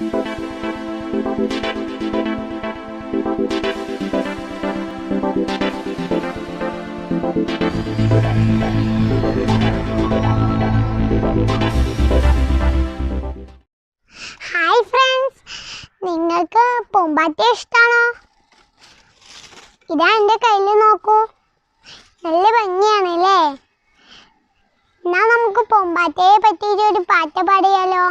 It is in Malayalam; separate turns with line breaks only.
ഹായ് ഫ്രണ്ട്സ്, നിങ്ങൾക്ക് പൂമ്പാറ്റയെ ഇഷ്ടമാണോ? ഇതാ എൻ്റെ കയ്യിൽ നോക്കൂ, നല്ല ഭംഗിയാണല്ലേ. എന്നാ നമുക്ക് പൂമ്പാറ്റയെ പറ്റിയിട്ട് ഒരു പാട്ട് പാടിയാലോ?